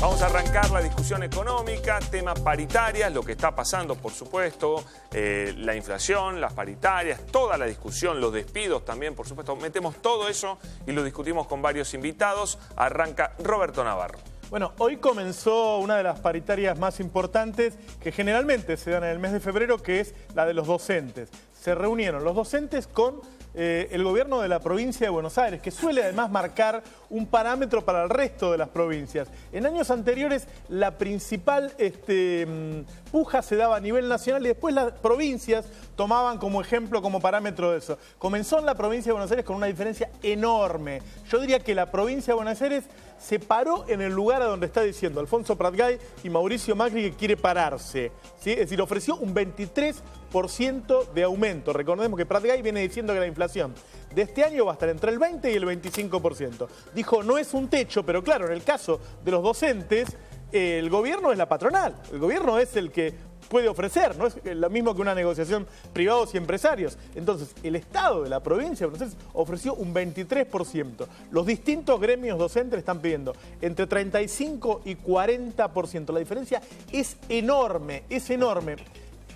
Vamos a arrancar la discusión económica, tema paritarias, lo que está pasando, por supuesto, la inflación, las paritarias, toda la discusión, los despidos también, por supuesto. Metemos todo eso y lo discutimos con varios invitados. Arranca Roberto Navarro. Bueno, hoy comenzó una de las paritarias más importantes que generalmente se dan en el mes de febrero, que es la de los docentes. Se reunieron los docentes con el gobierno de la provincia de Buenos Aires, que suele además marcar un parámetro para el resto de las provincias. En años anteriores la principal puja se daba a nivel nacional y después las provincias tomaban como ejemplo, como parámetro de eso. Comenzó en la provincia de Buenos Aires con una diferencia enorme. Yo diría que la provincia de Buenos Aires se paró en el lugar a donde está diciendo Alfonso Pratgay y Mauricio Macri que quiere pararse, ¿sí? Es decir, ofreció un 23% de aumento. Recordemos que Pratgay viene diciendo que la inflación de este año va a estar entre el 20 y el 25%. Dijo, no es un techo, pero claro, en el caso de los docentes, el gobierno es la patronal. El gobierno es el que puede ofrecer, no es lo mismo que una negociación privados y empresarios. Entonces, el Estado de la provincia de Buenos Aires ofreció un 23%. Los distintos gremios docentes están pidiendo entre 35 y 40%. La diferencia es enorme, es enorme.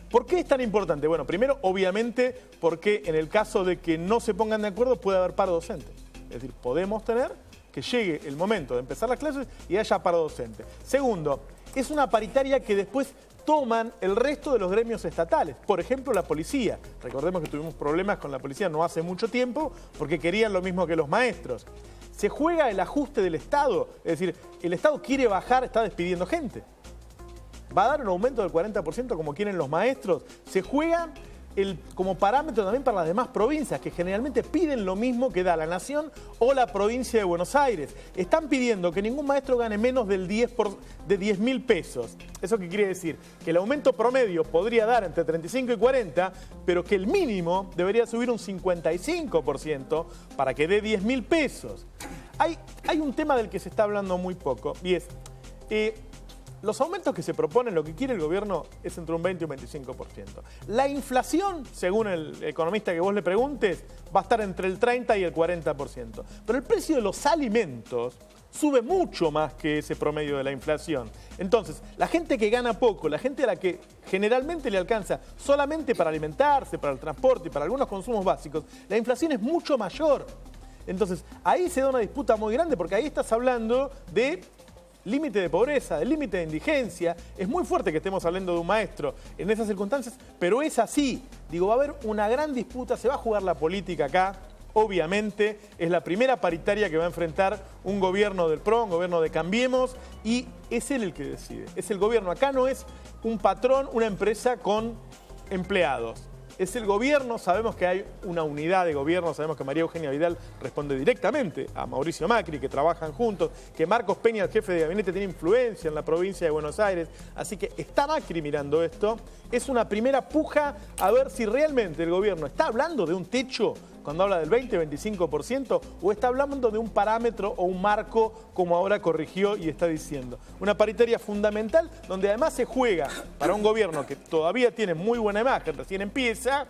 ¿Por qué es tan importante? Bueno, primero, obviamente, porque en el caso de que no se pongan de acuerdo puede haber paro docente. Es decir, podemos tener que llegue el momento de empezar las clases y haya paro docente. Segundo, es una paritaria que después toman el resto de los gremios estatales. Por ejemplo, la policía. Recordemos que tuvimos problemas con la policía no hace mucho tiempo porque querían lo mismo que los maestros. Se juega el ajuste del Estado. Es decir, el Estado quiere bajar, está despidiendo gente. Va a dar un aumento del 40% como quieren los maestros. Se juega como parámetro también para las demás provincias, que generalmente piden lo mismo que da la Nación o la provincia de Buenos Aires. Están pidiendo que ningún maestro gane menos del 10.000 pesos. ¿Eso qué quiere decir? Que el aumento promedio podría dar entre 35 y 40, pero que el mínimo debería subir un 55% para que dé 10.000 pesos. Hay un tema del que se está hablando muy poco y es... los aumentos que se proponen, lo que quiere el gobierno es entre un 20 y un 25%. La inflación, según el economista que vos le preguntes, va a estar entre el 30 y el 40%. Pero el precio de los alimentos sube mucho más que ese promedio de la inflación. Entonces, la gente que gana poco, la gente a la que generalmente le alcanza solamente para alimentarse, para el transporte y para algunos consumos básicos, la inflación es mucho mayor. Entonces, ahí se da una disputa muy grande porque ahí estás hablando de límite de pobreza, del límite de indigencia. Es muy fuerte que estemos hablando de un maestro en esas circunstancias, pero es así. Digo, va a haber una gran disputa, se va a jugar la política acá. Obviamente, es la primera paritaria que va a enfrentar un gobierno del PRO, un gobierno de Cambiemos, y es él el que decide. Es el gobierno. Acá no es un patrón, una empresa con empleados. Es el gobierno, sabemos que hay una unidad de gobierno, sabemos que María Eugenia Vidal responde directamente a Mauricio Macri, que trabajan juntos, que Marcos Peña, el jefe de gabinete, tiene influencia en la provincia de Buenos Aires, así que está Macri mirando esto. Es una primera puja a ver si realmente el gobierno está hablando de un techo cuando habla del 20-25% o está hablando de un parámetro o un marco como ahora corrigió y está diciendo. Una paritaria fundamental donde además se juega para un gobierno que todavía tiene muy buena imagen, recién empieza.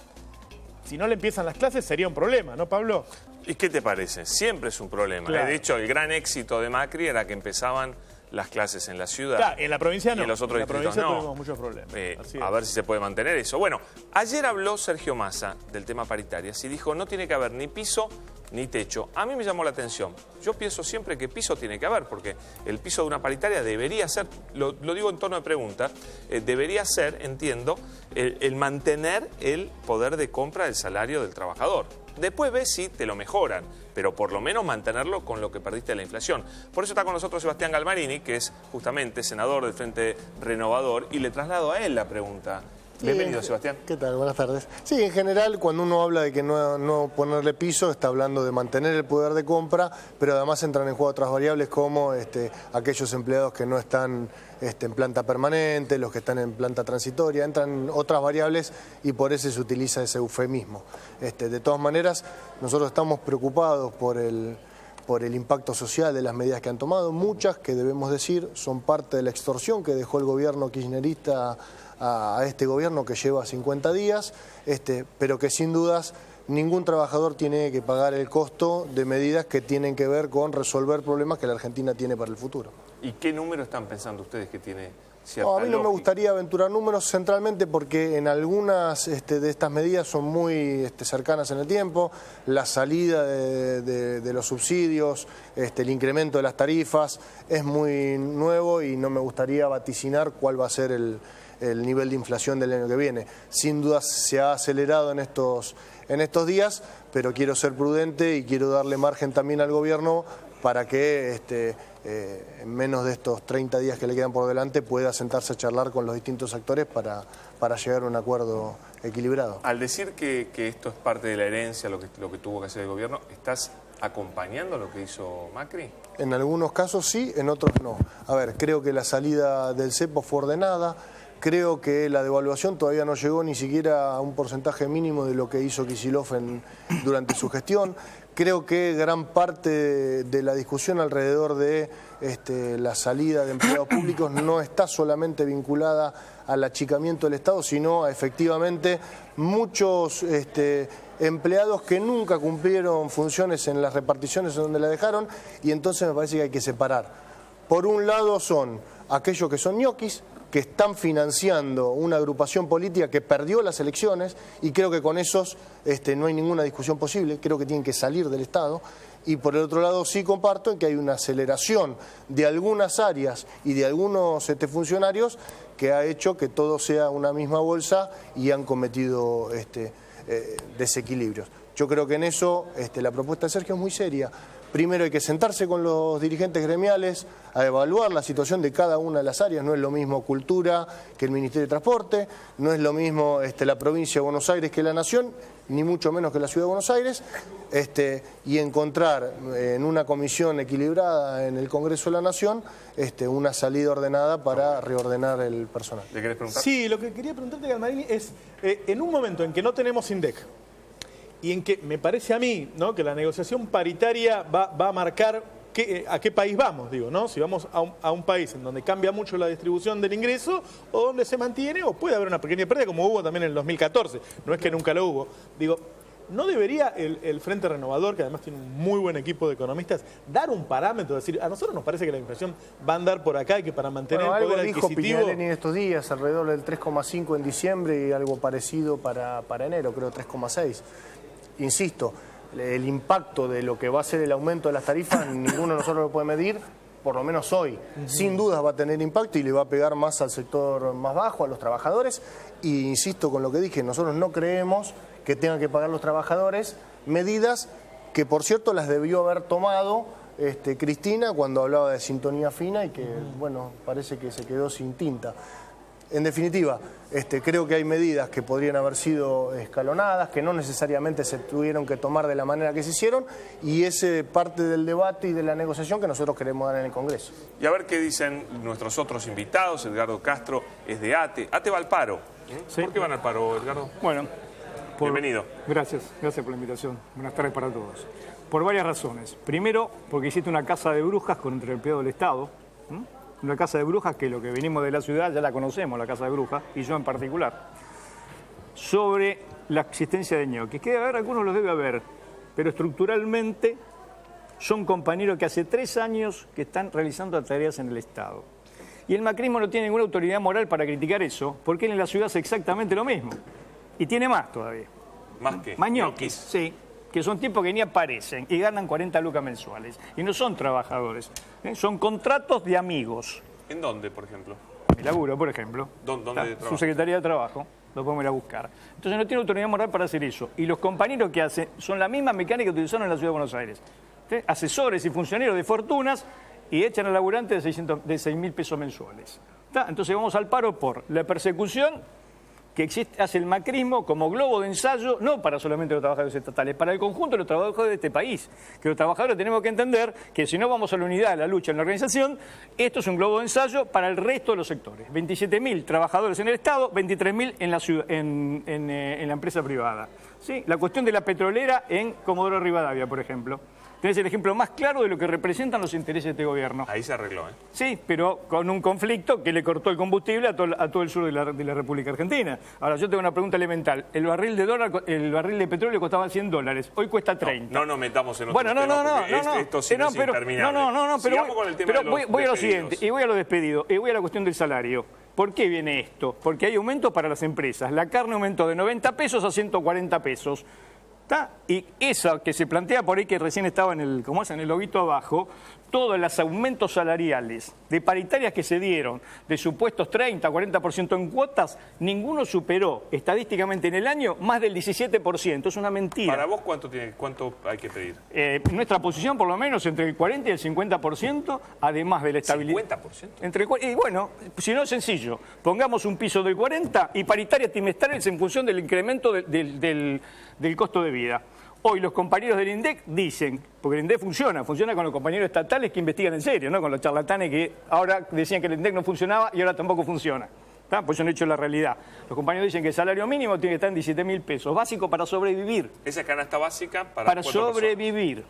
Si no le empiezan las clases sería un problema, ¿no, Pablo? ¿Y qué te parece? Siempre es un problema. Claro. De hecho, el gran éxito de Macri era que empezaban las clases en la ciudad. Claro, en la provincia no. Y en los otros distritos no. Tuvimos muchos problemas. A ver si se puede mantener eso. Bueno, ayer habló Sergio Massa del tema paritarias y dijo no tiene que haber ni piso ni techo. A mí me llamó la atención. Yo pienso siempre que piso tiene que haber, porque el piso de una paritaria debería ser, lo digo en tono de pregunta, debería ser, entiendo, el mantener el poder de compra del salario del trabajador. Después ves si te lo mejoran, pero por lo menos mantenerlo con lo que perdiste de la inflación. Por eso está con nosotros Sebastián Galmarini, que es justamente senador del Frente Renovador, y le traslado a él la pregunta. Bienvenido, Sebastián. ¿Qué tal? Buenas tardes. Sí, en general, cuando uno habla de que no ponerle piso, está hablando de mantener el poder de compra, pero además entran en juego otras variables como aquellos empleados que no están en planta permanente, los que están en planta transitoria, entran otras variables y por eso se utiliza ese eufemismo. De todas maneras, nosotros estamos preocupados por el impacto social de las medidas que han tomado. Muchas, que debemos decir, son parte de la extorsión que dejó el gobierno kirchnerista a este gobierno que lleva 50 días, pero que sin dudas ningún trabajador tiene que pagar el costo de medidas que tienen que ver con resolver problemas que la Argentina tiene para el futuro. ¿Y qué número están pensando ustedes que tiene cierta No, a mí no me lógica? gustaría aventurar números centralmente porque en algunas de estas medidas son muy cercanas en el tiempo, la salida de los subsidios, el incremento de las tarifas es muy nuevo y no me gustaría vaticinar cuál va a ser el nivel de inflación del año que viene. Sin duda se ha acelerado en estos días, pero quiero ser prudente y quiero darle margen también al gobierno para que en menos de estos 30 días que le quedan por delante pueda sentarse a charlar con los distintos actores para llegar a un acuerdo equilibrado. Al decir que esto es parte de la herencia, lo que tuvo que hacer el gobierno, ¿estás acompañando lo que hizo Macri? En algunos casos sí, en otros no. A ver, creo que la salida del cepo fue ordenada. Creo que la devaluación todavía no llegó ni siquiera a un porcentaje mínimo de lo que hizo Kicillof durante su gestión. Creo que gran parte de la discusión alrededor de la salida de empleados públicos no está solamente vinculada al achicamiento del Estado, sino a efectivamente muchos empleados que nunca cumplieron funciones en las reparticiones en donde la dejaron, y entonces me parece que hay que separar. Por un lado son aquellos que son ñoquis, que están financiando una agrupación política que perdió las elecciones, y creo que con esos no hay ninguna discusión posible, creo que tienen que salir del Estado. Y por el otro lado sí comparto en que hay una aceleración de algunas áreas y de algunos funcionarios que ha hecho que todo sea una misma bolsa y han cometido desequilibrios. Yo creo que en eso la propuesta de Sergio es muy seria. Primero hay que sentarse con los dirigentes gremiales a evaluar la situación de cada una de las áreas. No es lo mismo Cultura que el Ministerio de Transporte, no es lo mismo la provincia de Buenos Aires que la Nación, ni mucho menos que la Ciudad de Buenos Aires, y encontrar en una comisión equilibrada en el Congreso de la Nación una salida ordenada para reordenar el personal. ¿Le querés preguntar? Sí, lo que quería preguntarte, Galmarini, es en un momento en que no tenemos INDEC, y en que me parece a mí, ¿no?, que la negociación paritaria va a marcar a qué país vamos, digo, ¿no? Si vamos a un país en donde cambia mucho la distribución del ingreso, o donde se mantiene, o puede haber una pequeña pérdida, como hubo también en el 2014, no es que nunca lo hubo. Digo, ¿no debería el Frente Renovador, que además tiene un muy buen equipo de economistas, dar un parámetro, decir, a nosotros nos parece que la inflación va a andar por acá y que para mantener el poder adquisitivo... Algo dijo Piñaleni en estos días, alrededor del 3,5 en diciembre y algo parecido para enero, creo 3,6. Insisto, el impacto de lo que va a ser el aumento de las tarifas, ninguno de nosotros lo puede medir, por lo menos hoy. Sin dudas va a tener impacto y le va a pegar más al sector más bajo, a los trabajadores. Y insisto con lo que dije, nosotros no creemos que tengan que pagar los trabajadores medidas que, por cierto, las debió haber tomado Cristina cuando hablaba de sintonía fina y que, bueno, parece que se quedó sin tinta. En definitiva, creo que hay medidas que podrían haber sido escalonadas, que no necesariamente se tuvieron que tomar de la manera que se hicieron, y es parte del debate y de la negociación que nosotros queremos dar en el Congreso. Y a ver qué dicen nuestros otros invitados. Edgardo Castro es de ATE. ATE va al paro. Sí. ¿Por qué van al paro, Edgardo? Bueno, Bienvenido. Gracias por la invitación. Buenas tardes para todos. Por varias razones. Primero, porque hiciste una casa de brujas contra el empleado del Estado. Una casa de brujas que lo que venimos de la ciudad ya la conocemos, la casa de brujas, y yo en particular. Sobre la existencia de ñoquis, que debe haber, algunos los debe haber, pero estructuralmente son compañeros que hace 3 años que están realizando tareas en el Estado. Y el macrismo no tiene ninguna autoridad moral para criticar eso, porque él en la ciudad hace exactamente lo mismo. Y tiene más todavía. ¿Más que? Más ñoquis, sí. Que son tipos que ni aparecen y ganan 40 lucas mensuales. Y no son trabajadores, son contratos de amigos. ¿En dónde, por ejemplo? Mi laburo, por ejemplo. ¿Dónde trabaja? Su secretaría de trabajo, lo podemos ir a buscar. Entonces no tiene autoridad moral para hacer eso. Y los compañeros que hacen son la misma mecánica que utilizaron en la Ciudad de Buenos Aires. Asesores y funcionarios de fortunas y echan al laburante de 6.000 pesos mensuales. Entonces vamos al paro por la persecución que existe, hace el macrismo como globo de ensayo, no para solamente los trabajadores estatales, para el conjunto de los trabajadores de este país. Que los trabajadores tenemos que entender que si no vamos a la unidad, a la lucha, en la organización, esto es un globo de ensayo para el resto de los sectores. 27.000 trabajadores en el Estado, 23.000 en la ciudad, en la empresa privada. ¿Sí? La cuestión de la petrolera en Comodoro Rivadavia, por ejemplo. Tenés el ejemplo más claro de lo que representan los intereses de este gobierno. Ahí se arregló, ¿eh? Sí, pero con un conflicto que le cortó el combustible a todo el sur de la República Argentina. Ahora, yo tengo una pregunta elemental. El barril de petróleo costaba $100, hoy cuesta 30. No nos metamos en otro bueno, tema, esto sí no es interminable. Pero con el tema de los voy a lo despedidos. siguiente, y voy a lo despedido, y voy a la cuestión del salario. ¿Por qué viene esto? Porque hay aumento para las empresas. La carne aumentó de 90 pesos a 140 pesos. ¿Está? Y esa que se plantea por ahí, que recién estaba en el loguito abajo, todos los aumentos salariales de paritarias que se dieron, de supuestos 30, 40% en cuotas, ninguno superó estadísticamente en el año más del 17%. Es una mentira. ¿Para vos cuánto hay que pedir? Nuestra posición, por lo menos, entre el 40 y el 50%, además de la estabilidad. ¿50%? Y bueno, si no es sencillo, pongamos un piso del 40 y paritarias trimestrales en función del incremento del costo de vida. Hoy los compañeros del INDEC dicen, porque el INDEC funciona con los compañeros estatales que investigan en serio, no con los charlatanes que ahora decían que el INDEC no funcionaba y ahora tampoco funciona. ¿Está? Pues son hechos la realidad. Los compañeros dicen que el salario mínimo tiene que estar en 17.000 pesos, básico para sobrevivir. ¿Esa canasta básica para sobrevivir,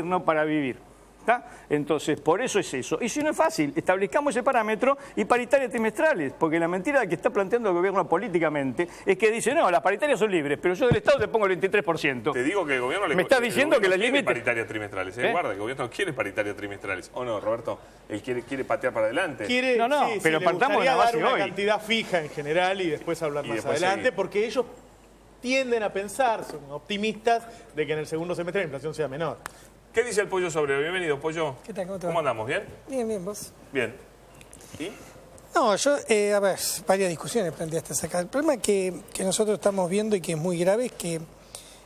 no para vivir. ¿Está? Entonces, por eso es eso. Y si no es fácil, establezcamos ese parámetro y paritarias trimestrales, porque la mentira que está planteando el gobierno políticamente es que dice, no, las paritarias son libres, pero yo del Estado te pongo el 23%. Te digo que el gobierno me está diciendo que la límite paritarias trimestrales. Guarda, el gobierno quiere paritarias trimestrales. ¿O no, Roberto? Él quiere patear para adelante. Pero partamos de la base dar una cantidad fija en general y después hablar más adelante, porque ellos tienden a pensar, son optimistas, de que en el segundo semestre la inflación sea menor. ¿Qué dice el Pollo Sobrero? Bienvenido, Pollo. ¿Qué tal? ¿Cómo andamos? ¿Bien? Bien, vos. Bien. ¿Y? No, yo, a ver, varias discusiones planteaste acá. El problema que nosotros estamos viendo y que es muy grave es que,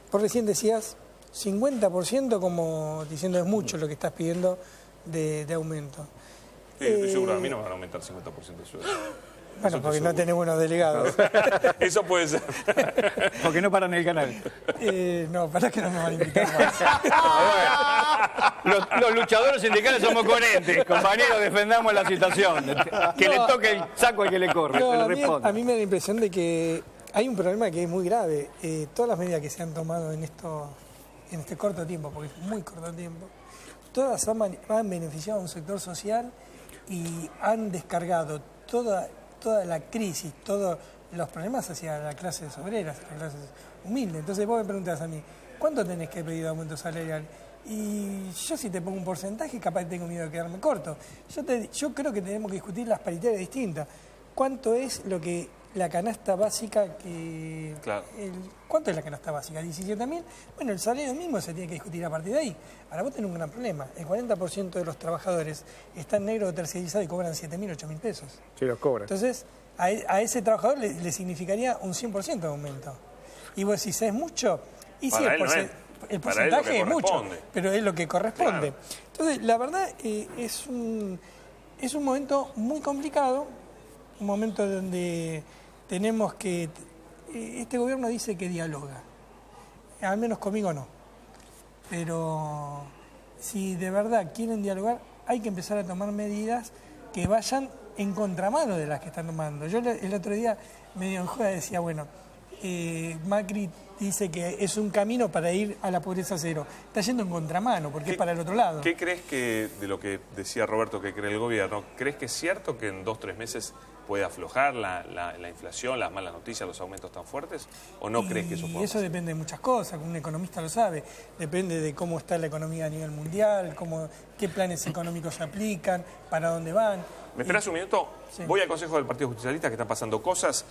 por recién decías, 50% como diciendo es mucho lo que estás pidiendo de aumento. Sí, estoy seguro, a mí no me van a aumentar 50% de sueldo. Bueno, porque no tenés buenos delegados. Eso puede ser. Porque no paran el canal. No, para que no nos van a invitar más. Los luchadores sindicales somos coherentes, compañeros, defendamos la situación. Que le toque el saco al que le corre, No, que le responda. a mí me da la impresión de que hay un problema que es muy grave. Todas las medidas que se han tomado en este corto tiempo, porque es muy corto tiempo, todas han beneficiado a un sector social y han descargado toda la crisis, todos los problemas hacia las clases obreras, las clases humildes. Entonces vos me preguntás a mí, ¿cuánto tenés que pedir de aumento salarial? Y yo si te pongo un porcentaje, capaz tengo miedo de quedarme corto. Yo creo que tenemos que discutir las paritarias distintas. ¿Cuánto es la canasta básica que... Claro. ¿Cuánto es la canasta básica? ¿17.000? Bueno, el salario mismo se tiene que discutir a partir de ahí. Ahora vos tenés un gran problema. El 40% de los trabajadores están negro o tercerizado y cobran 7.000, 8.000 pesos. Sí, los cobran. Entonces, a ese trabajador le significaría un 100% de aumento. Y vos decís, ¿es mucho? Y sí, el porcentaje es mucho, pero es lo que corresponde. Claro. Entonces, la verdad, es un momento muy complicado, un momento donde tenemos que... Este gobierno dice que dialoga, al menos conmigo no. Pero si de verdad quieren dialogar, hay que empezar a tomar medidas que vayan en contramano de las que están tomando. Yo el otro día, medio en joda, decía, bueno, Macri dice que es un camino para ir a la pobreza cero. Está yendo en contramano, porque es para el otro lado. ¿Qué crees que, de lo que decía Roberto que cree el gobierno, crees que es cierto que en 2 o 3 meses puede aflojar la inflación, las malas noticias, los aumentos tan fuertes? ¿O no crees que eso pueda pasar? Eso depende de muchas cosas, un economista lo sabe. Depende de cómo está la economía a nivel mundial, qué planes económicos se aplican, para dónde van. ¿Me esperás un minuto? Sí. Voy al Consejo del Partido Justicialista, que están pasando cosas.